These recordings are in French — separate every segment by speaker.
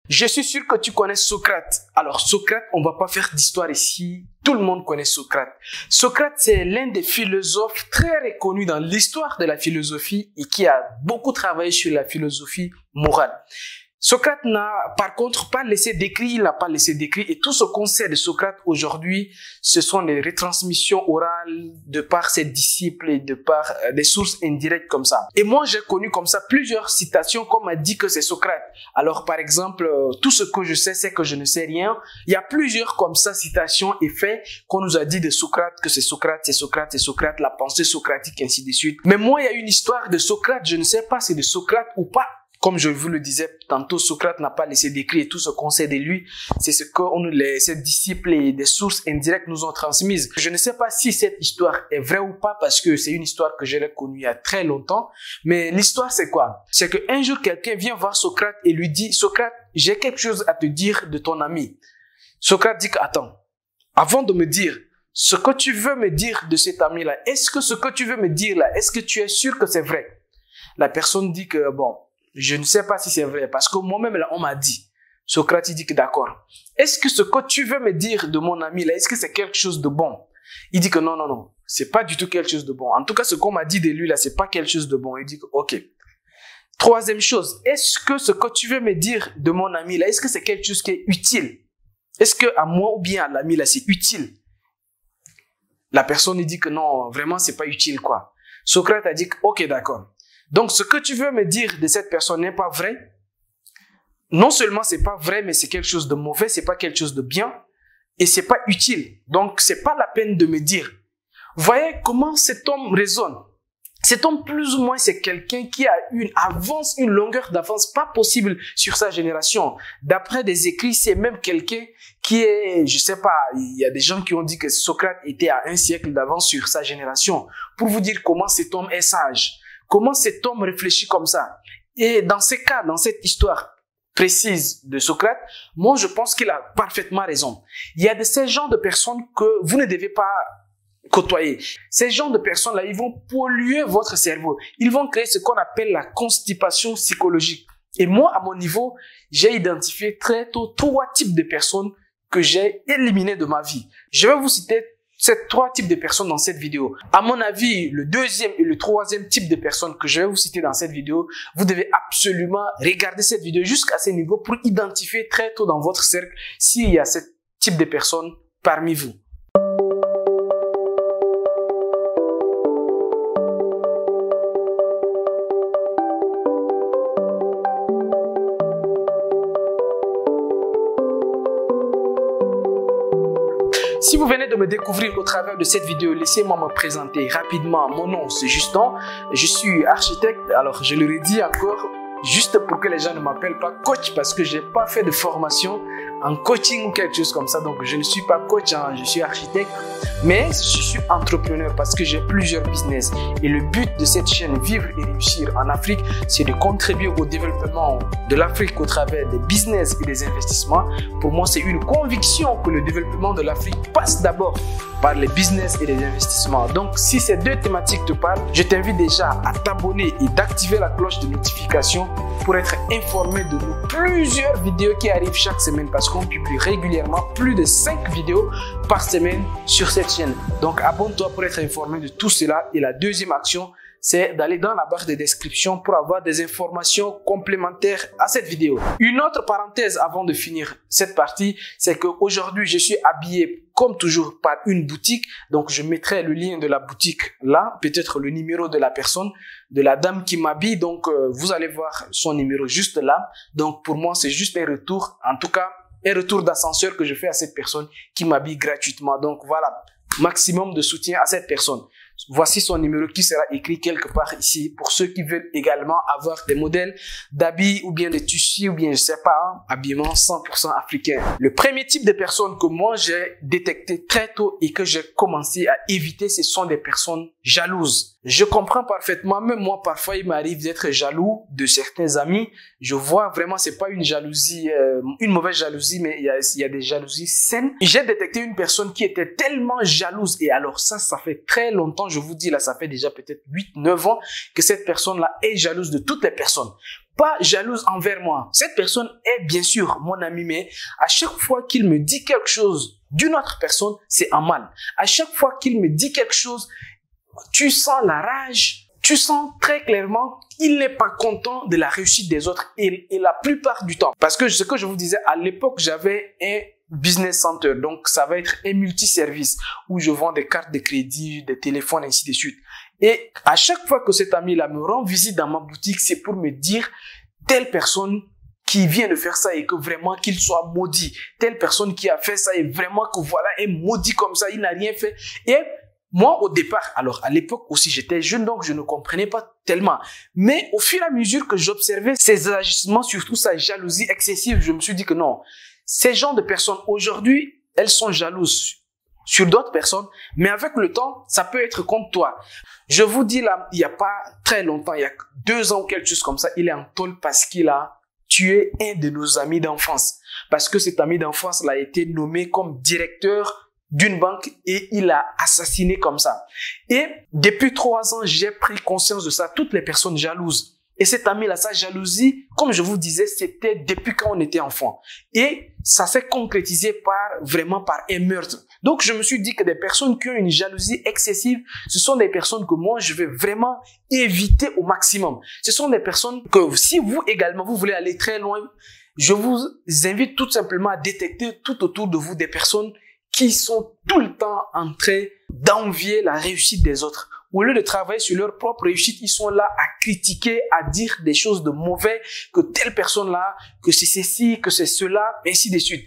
Speaker 1: Je suis sûr que tu connais Socrate. Alors Socrate, on va pas faire d'histoire ici. Tout le monde connaît Socrate. Socrate, c'est l'un des philosophes très reconnus dans l'histoire de la philosophie et qui a beaucoup travaillé sur la philosophie morale. Socrate n'a par contre pas laissé d'écrit, il n'a pas laissé d'écrit et tout ce qu'on sait de Socrate aujourd'hui, ce sont les retransmissions orales de par ses disciples et de par des sources indirectes comme ça. Et moi j'ai connu comme ça plusieurs citations qu'on m'a dit que c'est Socrate. Alors par exemple, tout ce que je sais c'est que je ne sais rien. Il y a plusieurs comme ça citations et faits qu'on nous a dit de Socrate, que c'est Socrate, c'est Socrate, c'est Socrate, la pensée socratique ainsi de suite. Mais moi il y a une histoire de Socrate, je ne sais pas si c'est de Socrate ou pas. Comme je vous le disais tantôt, Socrate n'a pas laissé d'écrit et tout ce qu'on sait de lui, c'est ce que ses disciples et des sources indirectes nous ont transmises. Je ne sais pas si cette histoire est vraie ou pas parce que c'est une histoire que j'ai connue il y a très longtemps. Mais l'histoire c'est quoi? C'est qu'un jour quelqu'un vient voir Socrate et lui dit « Socrate, j'ai quelque chose à te dire de ton ami. » Socrate dit « Attends, avant de me dire ce que tu veux me dire de cet ami-là, est-ce que ce que tu veux me dire là, est-ce que tu es sûr que c'est vrai? » La personne dit que bon, je ne sais pas si c'est vrai parce que moi-même là on m'a dit. Socrate dit que d'accord. Est-ce que ce que tu veux me dire de mon ami là, est-ce que c'est quelque chose de bon? Il dit que non, non, non, c'est pas du tout quelque chose de bon. En tout cas, ce qu'on m'a dit de lui là, c'est pas quelque chose de bon. Il dit que ok. Troisième chose, est-ce que ce que tu veux me dire de mon ami là, est-ce que c'est quelque chose qui est utile? Est-ce que à moi ou bien à l'ami là, c'est utile? La personne il dit que non, vraiment c'est pas utile quoi. Socrate a dit que ok, d'accord. Donc, ce que tu veux me dire de cette personne n'est pas vrai. Non seulement c'est pas vrai, mais c'est quelque chose de mauvais, c'est pas quelque chose de bien, et c'est pas utile. Donc, c'est pas la peine de me dire. Voyez comment cet homme raisonne. Cet homme, plus ou moins, c'est quelqu'un qui a une longueur d'avance pas possible sur sa génération. D'après des écrits, c'est même quelqu'un qui est, je sais pas, il y a des gens qui ont dit que Socrate était à un siècle d'avance sur sa génération. Pour vous dire comment cet homme est sage. Comment cet homme réfléchit comme ça? Et dans ces cas, dans cette histoire précise de Socrate, moi je pense qu'il a parfaitement raison. Il y a de ces genres de personnes que vous ne devez pas côtoyer. Ces genres de personnes-là, ils vont polluer votre cerveau. Ils vont créer ce qu'on appelle la constipation psychologique. Et moi, à mon niveau, j'ai identifié très tôt 3 types de personnes que j'ai éliminées de ma vie. Je vais vous citer ces 3 types de personnes dans cette vidéo. À mon avis, le deuxième et le troisième type de personnes que je vais vous citer dans cette vidéo, vous devez absolument regarder cette vidéo jusqu'à ce niveau pour identifier très tôt dans votre cercle s'il y a ce type de personnes parmi vous. Si vous venez de me découvrir au travers de cette vidéo, laissez-moi me présenter rapidement. Mon nom, c'est Justin. Je suis architecte. Alors, je le redis encore, juste pour que les gens ne m'appellent pas coach, parce que j'ai pas fait de formation en coaching ou quelque chose comme ça. Donc, je ne suis pas coach, hein, je suis architecte. Mais je suis entrepreneur parce que j'ai plusieurs business. Et le but de cette chaîne Vivre et Réussir en Afrique, c'est de contribuer au développement de l'Afrique au travers des business et des investissements. Pour moi, c'est une conviction que le développement de l'Afrique passe d'abord par les business et les investissements. Donc, si ces 2 thématiques te parlent, je t'invite déjà à t'abonner et d'activer la cloche de notification pour être informé de nos plusieurs vidéos qui arrivent chaque semaine parce qu'on publie régulièrement plus de 5 vidéos par semaine sur cette chaîne. Donc, abonne-toi pour être informé de tout cela. Et la deuxième action, c'est d'aller dans la barre de description pour avoir des informations complémentaires à cette vidéo. Une autre parenthèse avant de finir cette partie, c'est qu'aujourd'hui, je suis habillé comme toujours par une boutique. Donc, je mettrai le lien de la boutique là, peut-être le numéro de la personne, de la dame qui m'habille. Donc, vous allez voir son numéro juste là. Donc, pour moi, c'est juste un retour, en tout cas, un retour d'ascenseur que je fais à cette personne qui m'habille gratuitement. Donc, voilà, maximum de soutien à cette personne. Voici son numéro qui sera écrit quelque part ici pour ceux qui veulent également avoir des modèles d'habits ou bien des tissus ou bien je sais pas, hein, habillement 100% africain. Le premier type de personnes que moi j'ai détecté très tôt et que j'ai commencé à éviter, ce sont des personnes jalouses. Je comprends parfaitement, même moi parfois il m'arrive d'être jaloux de certains amis. Je vois vraiment c'est pas une jalousie, une mauvaise jalousie, mais il y a des jalousies saines. J'ai détecté une personne qui était tellement jalouse et alors ça fait très longtemps. Je vous dis là, ça fait déjà peut-être 8-9 ans que cette personne-là est jalouse de toutes les personnes. pas jalouse envers moi. Cette personne est bien sûr mon ami, mais à chaque fois qu'il me dit quelque chose d'une autre personne, c'est un mal. À chaque fois qu'il me dit quelque chose, tu sens la rage, tu sens très clairement qu'il n'est pas content de la réussite des autres et la plupart du temps. Parce que ce que je vous disais, à l'époque, j'avais un business center, donc ça va être un multiservice où je vends des cartes de crédit, des téléphones, ainsi de suite. Et à chaque fois que cet ami-là me rend visite dans ma boutique, c'est pour me dire telle personne qui vient de faire ça et que vraiment qu'il soit maudit. Telle personne qui a fait ça et vraiment que voilà, est maudit comme ça, il n'a rien fait. Et moi, au départ, alors à l'époque aussi, j'étais jeune, donc je ne comprenais pas tellement. Mais au fur et à mesure que j'observais ces agissements, surtout sa jalousie excessive, je me suis dit que non, ces genres de personnes, aujourd'hui, elles sont jalouses sur d'autres personnes, mais avec le temps, ça peut être contre toi. Je vous dis là, il n'y a pas très longtemps, il y a 2 ans ou quelque chose comme ça, il est en tôle parce qu'il a tué un de nos amis d'enfance. Parce que cet ami d'enfance a été nommé comme directeur d'une banque et il a assassiné comme ça. Et depuis 3 ans, j'ai pris conscience de ça, toutes les personnes jalouses. Et cet ami-là, sa jalousie, comme je vous disais, c'était depuis quand on était enfant. Et ça s'est concrétisé vraiment par un meurtre. Donc, je me suis dit que des personnes qui ont une jalousie excessive, ce sont des personnes que moi, je vais vraiment éviter au maximum. Ce sont des personnes que si vous également, vous voulez aller très loin, je vous invite tout simplement à détecter tout autour de vous des personnes qui sont tout le temps en train d'envier la réussite des autres. Au lieu de travailler sur leur propre réussite, ils sont là à critiquer, à dire des choses de mauvais, que telle personne-là, que c'est ceci, que c'est cela, ainsi de suite.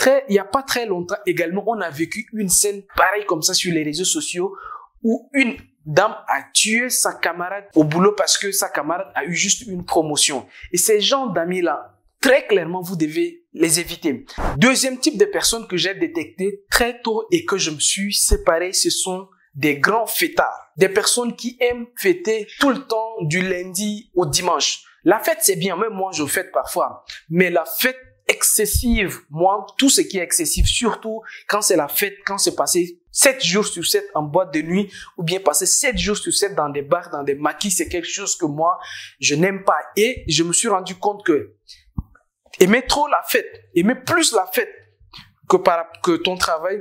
Speaker 1: Il n'y a pas très longtemps également, on a vécu une scène pareille comme ça sur les réseaux sociaux où une dame a tué sa camarade au boulot parce que sa camarade a eu juste une promotion. Et ces gens d'amis-là, très clairement, vous devez les éviter. Deuxième type de personnes que j'ai détecté très tôt et que je me suis séparé, ce sont des grands fêtards. Des personnes qui aiment fêter tout le temps du lundi au dimanche. La fête, c'est bien. Même moi, je fête parfois. Mais la fête excessive, moi, tout ce qui est excessif, surtout quand c'est la fête, quand c'est passé 7 jours sur 7 en boîte de nuit ou bien passer 7 jours sur 7 dans des bars, dans des maquis, c'est quelque chose que moi, je n'aime pas. Et je me suis rendu compte que aimer trop la fête, aimer plus la fête que ton travail,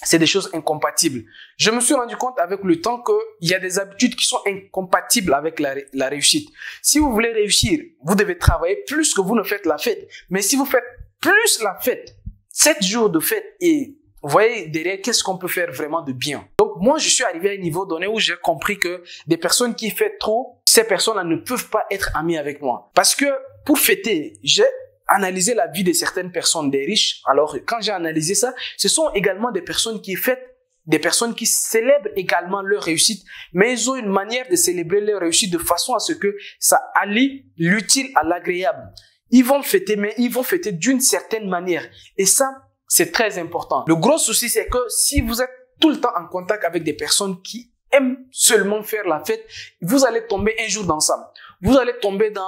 Speaker 1: c'est des choses incompatibles. Je me suis rendu compte avec le temps qu'il y a des habitudes qui sont incompatibles avec la réussite. Si vous voulez réussir, vous devez travailler plus que vous ne faites la fête. Mais si vous faites plus la fête, 7 jours de fête et vous voyez derrière qu'est-ce qu'on peut faire vraiment de bien. Donc moi, je suis arrivé à un niveau donné où j'ai compris que des personnes qui fêtent trop, ces personnes-là ne peuvent pas être amies avec moi. Parce que pour fêter, j'ai analyser la vie de certaines personnes, des riches. Alors, quand j'ai analysé ça, ce sont également des personnes qui fêtent, des personnes qui célèbrent également leur réussite, mais ils ont une manière de célébrer leur réussite de façon à ce que ça allie l'utile à l'agréable. Ils vont fêter, mais ils vont fêter d'une certaine manière. Et ça, c'est très important. Le gros souci, c'est que si vous êtes tout le temps en contact avec des personnes qui aiment seulement faire la fête, vous allez tomber un jour dans ça. Vous allez tomber dans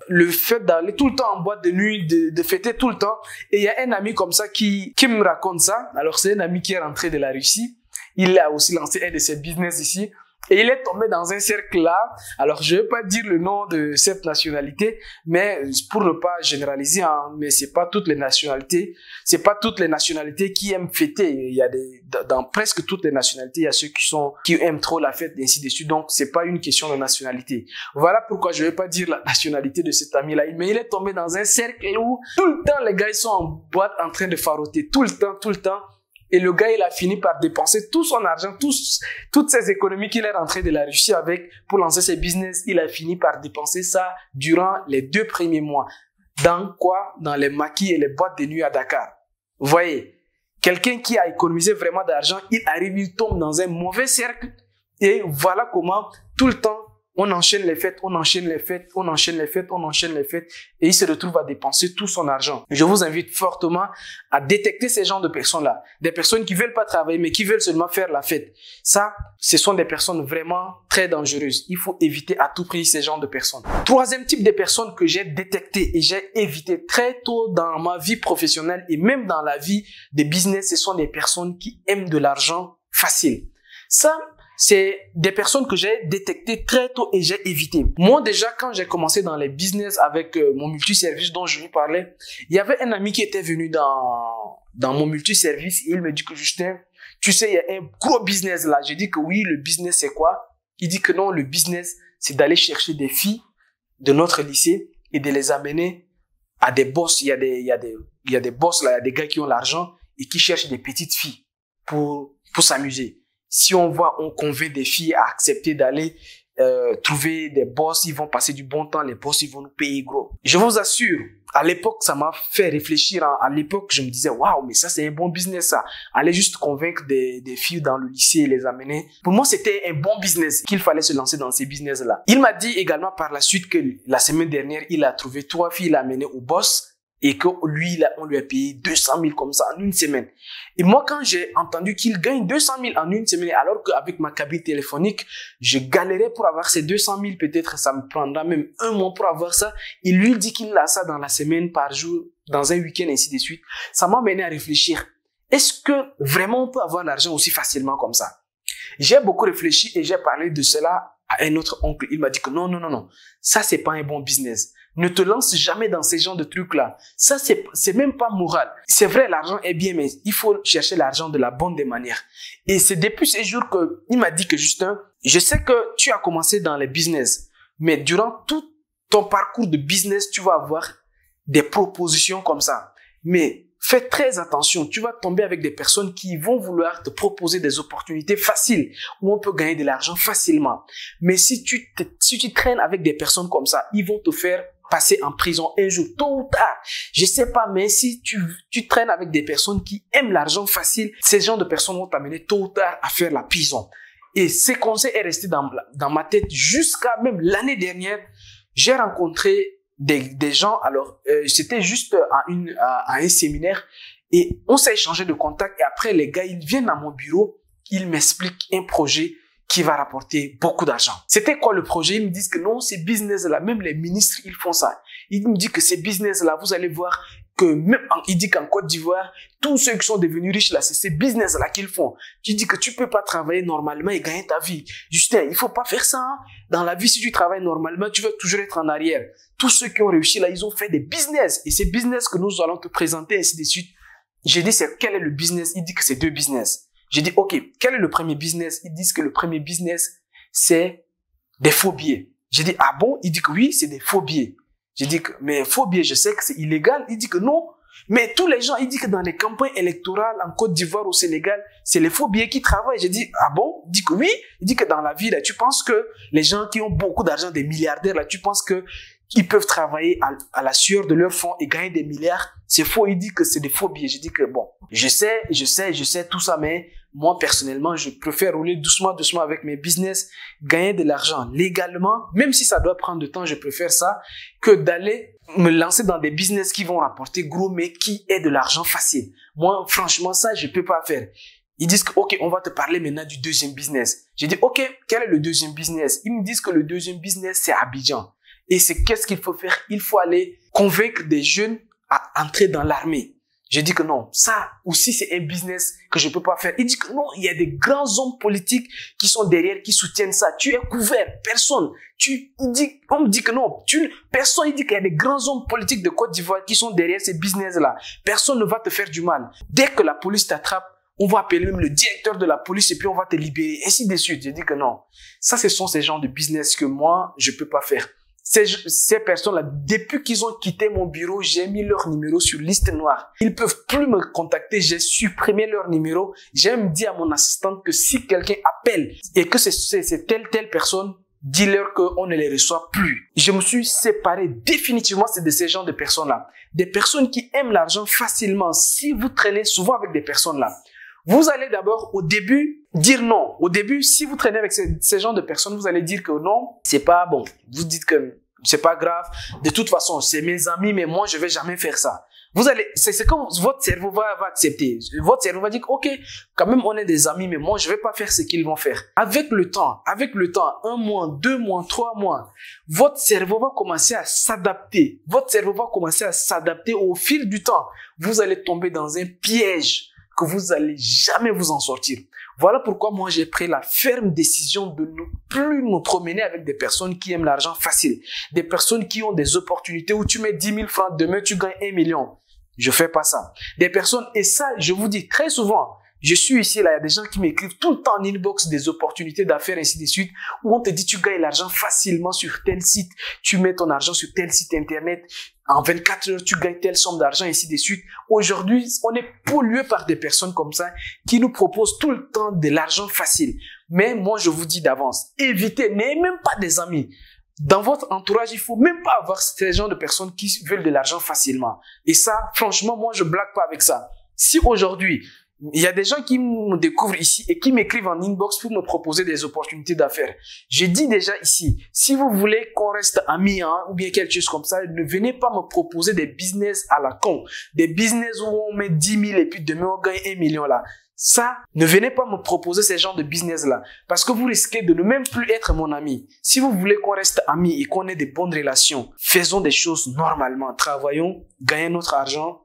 Speaker 1: le fait d'aller tout le temps en boîte de nuit, de fêter tout le temps. Et il y a un ami comme ça qui me raconte ça. Alors, c'est un ami qui est rentré de la Russie. Il a aussi lancé un de ses business ici. Et il est tombé dans un cercle là. Alors, je vais pas dire le nom de cette nationalité, mais pour ne pas généraliser, hein, mais c'est pas toutes les nationalités qui aiment fêter. Il y a dans presque toutes les nationalités, il y a ceux qui aiment trop la fête, et ainsi de suite. Donc, c'est pas une question de nationalité. Voilà pourquoi je vais pas dire la nationalité de cet ami là. Mais il est tombé dans un cercle où tout le temps, les gars, ils sont en boîte en train de faroter. Tout le temps. Et le gars, il a fini par dépenser tout son argent, toutes ses économies qu'il est rentré de la Russie avec pour lancer ses business. Il a fini par dépenser ça durant les 2 premiers mois. Dans quoi? Dans les maquis et les boîtes de nuit à Dakar. Vous voyez, quelqu'un qui a économisé vraiment d'argent, il tombe dans un mauvais cercle. Et voilà comment tout le temps, on enchaîne les fêtes, et il se retrouve à dépenser tout son argent. Je vous invite fortement à détecter ces genres de personnes-là. Des personnes qui veulent pas travailler, mais qui veulent seulement faire la fête. Ça, ce sont des personnes vraiment très dangereuses. Il faut éviter à tout prix ces genres de personnes. Troisième type de personnes que j'ai détecté et j'ai évité très tôt dans ma vie professionnelle et même dans la vie des business, ce sont des personnes qui aiment de l'argent facile. Ça, c'est des personnes que j'ai détectées très tôt et j'ai évité. Moi, déjà, quand j'ai commencé dans les business avec mon multiservice dont je vous parlais, il y avait un ami qui était venu dans mon multiservice et il me dit que Justin, tu sais, il y a un gros business là. J'ai dit que oui, le business c'est quoi? Il dit que non, le business c'est d'aller chercher des filles de notre lycée et de les amener à des boss. Il y a des boss là, il y a des gars qui ont l'argent et qui cherchent des petites filles pour s'amuser. Si on convainc des filles à accepter d'aller trouver des boss, ils vont passer du bon temps, les boss, ils vont nous payer gros. Je vous assure, à l'époque, ça m'a fait réfléchir. À l'époque, je me disais, waouh, mais ça, c'est un bon business, ça. Aller juste convaincre des filles dans le lycée et les amener. Pour moi, c'était un bon business, qu'il fallait se lancer dans ces business-là. Il m'a dit également par la suite que la semaine dernière, il a trouvé 3 filles, il a amené au boss. Et que lui, on lui a payé 200 000 comme ça en une semaine. Et moi, quand j'ai entendu qu'il gagne 200 000 en une semaine, alors qu'avec ma cabine téléphonique, je galérais pour avoir ces 200 000, peut-être ça me prendra même 1 mois pour avoir ça. Il lui dit qu'il a ça dans la semaine, par jour, dans un week-end, ainsi de suite. Ça m'a mené à réfléchir. Est-ce que vraiment on peut avoir l'argent aussi facilement comme ça? J'ai beaucoup réfléchi et j'ai parlé de cela à un autre oncle. Il m'a dit que non, ça c'est pas un bon business. Ne te lance jamais dans ces genres de trucs-là. Ça, c'est même pas moral. C'est vrai, l'argent est bien, mais il faut chercher l'argent de la bonne des manières. Et c'est depuis ces jours que il m'a dit que Justin, je sais que tu as commencé dans les business, mais durant tout ton parcours de business, tu vas avoir des propositions comme ça. Mais fais très attention. Tu vas tomber avec des personnes qui vont vouloir te proposer des opportunités faciles où on peut gagner de l'argent facilement. Mais si tu traînes avec des personnes comme ça, ils vont te faire passer en prison un jour, tôt ou tard. Je sais pas, mais si tu traînes avec des personnes qui aiment l'argent facile, ces gens de personnes vont t'amener tôt ou tard à faire la prison. Et ces conseils est resté dans ma tête jusqu'à même l'année dernière. J'ai rencontré des gens, alors c'était juste à un séminaire et on s'est échangé de contacts et après les gars, ils viennent à mon bureau, ils m'expliquent un projet qui va rapporter beaucoup d'argent. C'était quoi le projet? Ils me disent que non, ces business-là, même les ministres, ils font ça. Ils me disent que ces business-là, vous allez voir que même, il dit qu'en Côte d'Ivoire, tous ceux qui sont devenus riches là, c'est ces business-là qu'ils font. Tu dis que tu peux pas travailler normalement et gagner ta vie. Justin, il faut pas faire ça, hein. Dans la vie, si tu travailles normalement, tu vas toujours être en arrière. Tous ceux qui ont réussi là, ils ont fait des business. Et ces business que nous allons te présenter, ainsi de suite. J'ai dit, quel est le business? Il dit que c'est 2 business. J'ai dit, OK, quel est le premier business? Ils disent que le premier business, c'est des faux billets. J'ai dit, ah bon? Il dit que oui, c'est des faux billets. J'ai dit que, mais faux billets, je sais que c'est illégal. Il dit que non. Mais tous les gens, il dit que dans les campagnes électorales en Côte d'Ivoire, au Sénégal, c'est les faux billets qui travaillent. J'ai dit, ah bon? Il dit que oui. Il dit que dans la vie, là, tu penses que les gens qui ont beaucoup d'argent, des milliardaires, là, tu penses que ils peuvent travailler à la sueur de leur fonds et gagner des milliards. C'est faux. Il dit que c'est des faux billets. J'ai dit que bon, je sais tout ça, mais moi, personnellement, je préfère rouler doucement avec mes business, gagner de l'argent légalement, même si ça doit prendre du temps, je préfère ça que d'aller me lancer dans des business qui vont rapporter gros, mais qui est de l'argent facile. Moi, franchement, ça, je peux pas faire. Ils disent que, OK, on va te parler maintenant du deuxième business. J'ai dit, OK, quel est le deuxième business? Ils me disent que le deuxième business, c'est Abidjan. Et c'est qu'est-ce qu'il faut faire? Il faut aller convaincre des jeunes à entrer dans l'armée. J'ai dit que non, ça aussi c'est un business que je peux pas faire. Il dit que non, il y a des grands hommes politiques qui sont derrière, qui soutiennent ça. Tu es couvert, personne. On me dit que non, personne. Il dit qu'il y a des grands hommes politiques de Côte d'Ivoire qui sont derrière ces business-là. Personne ne va te faire du mal. Dès que la police t'attrape, on va appeler même le directeur de la police et puis on va te libérer, ainsi de suite. J'ai dit que non. Ça, ce sont ces genres de business que moi, je peux pas faire. Ces personnes-là, depuis qu'ils ont quitté mon bureau, j'ai mis leur numéro sur liste noire. Ils peuvent plus me contacter. J'ai supprimé leur numéro. J'ai même dit à mon assistante que si quelqu'un appelle et que c'est telle personne, dis-leur qu'on ne les reçoit plus. Je me suis séparé définitivement de ces genres de personnes-là. Des personnes qui aiment l'argent facilement. Si vous traînez souvent avec des personnes-là, vous allez d'abord, au début, dire non. Au début, si vous traînez avec ces genres de personnes, vous allez dire que non, c'est pas bon. Vous dites que c'est pas grave. De toute façon, c'est mes amis, mais moi, je vais jamais faire ça. C'est comme votre cerveau va accepter. Votre cerveau va dire, OK, quand même, on est des amis, mais moi, je vais pas faire ce qu'ils vont faire. Avec le temps, 1 mois, 2 mois, 3 mois, votre cerveau va commencer à s'adapter. Votre cerveau va commencer à s'adapter au fil du temps. Vous allez tomber dans un piège que vous allez jamais vous en sortir. Voilà pourquoi moi j'ai pris la ferme décision de ne plus me promener avec des personnes qui aiment l'argent facile. Des personnes qui ont des opportunités où tu mets 10 000 francs, demain tu gagnes 1 million. Je fais pas ça. Des personnes, et ça je vous dis très souvent, je suis ici, là, il y a des gens qui m'écrivent tout le temps en inbox des opportunités d'affaires, ainsi de suite, où on te dit tu gagnes l'argent facilement sur tel site, tu mets ton argent sur tel site internet, en 24 heures, tu gagnes telle somme d'argent, ainsi de suite. Aujourd'hui, on est pollué par des personnes comme ça qui nous proposent tout le temps de l'argent facile. Mais moi, je vous dis d'avance, évitez, n'ayez même pas des amis. Dans votre entourage, il faut même pas avoir ces genres de personnes qui veulent de l'argent facilement. Et ça, franchement, moi, je blague pas avec ça. Si aujourd'hui, il y a des gens qui me découvrent ici et qui m'écrivent en inbox pour me proposer des opportunités d'affaires. J'ai dit déjà ici, si vous voulez qu'on reste amis, ou bien quelque chose comme ça, ne venez pas me proposer des business à la con. Des business où on met 10 000 et puis demain on gagne 1 million là. Ça, ne venez pas me proposer ces genres de business-là. Parce que vous risquez de ne même plus être mon ami. Si vous voulez qu'on reste amis et qu'on ait des bonnes relations, faisons des choses normalement. Travaillons, gagnons notre argent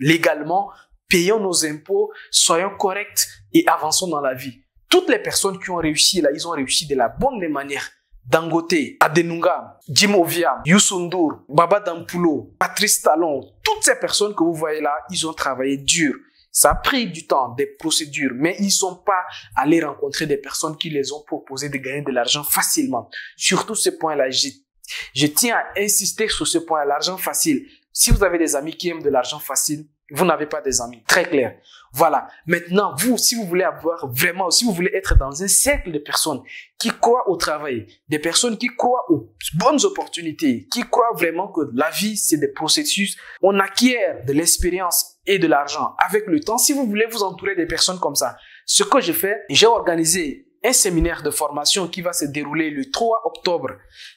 Speaker 1: légalement, payons nos impôts, soyons corrects et avançons dans la vie. Toutes les personnes qui ont réussi là, ils ont réussi de la bonne manière. Dangote, Adenunga, Jim Ovia, Youssou N'Dour, Baba Dampulo, Patrice Talon, toutes ces personnes que vous voyez là, ils ont travaillé dur. Ça a pris du temps, des procédures, mais ils sont pas allés rencontrer des personnes qui les ont proposé de gagner de l'argent facilement. Surtout ce point-là, je tiens à insister sur ce point, l'argent facile. Si vous avez des amis qui aiment de l'argent facile, vous n'avez pas des amis. Très clair. Voilà. Maintenant, vous, si vous voulez avoir vraiment, si vous voulez être dans un cercle de personnes qui croient au travail, des personnes qui croient aux bonnes opportunités, qui croient vraiment que la vie, c'est des processus, on acquiert de l'expérience et de l'argent avec le temps. Si vous voulez vous entourer des personnes comme ça, ce que je fais, j'ai organisé un séminaire de formation qui va se dérouler le 3 octobre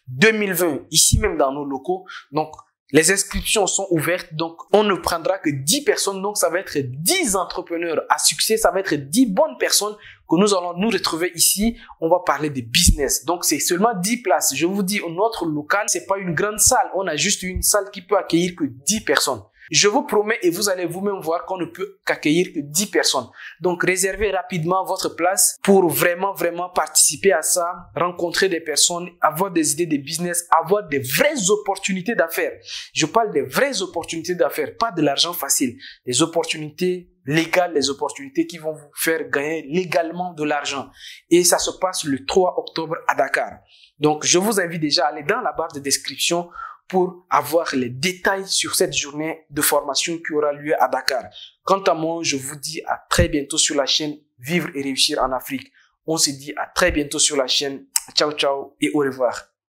Speaker 1: 2020, ici même dans nos locaux. Donc, les inscriptions sont ouvertes, donc on ne prendra que 10 personnes, donc ça va être 10 entrepreneurs à succès, ça va être 10 bonnes personnes que nous allons nous retrouver ici. On va parler de business, donc c'est seulement 10 places. Je vous dis, notre local, c'est pas une grande salle, on a juste une salle qui peut accueillir que 10 personnes. Je vous promets et vous allez vous-même voir qu'on ne peut qu'accueillir que 10 personnes. Donc, réservez rapidement votre place pour vraiment participer à ça, rencontrer des personnes, avoir des idées de business, avoir des vraies opportunités d'affaires. Je parle des vraies opportunités d'affaires, pas de l'argent facile. Des opportunités légales, les opportunités qui vont vous faire gagner légalement de l'argent. Et ça se passe le 3 octobre à Dakar. Donc, je vous invite déjà à aller dans la barre de description pour avoir les détails sur cette journée de formation qui aura lieu à Dakar. Quant à moi, je vous dis à très bientôt sur la chaîne Vivre et réussir en Afrique. On se dit à très bientôt sur la chaîne. Ciao, ciao et au revoir.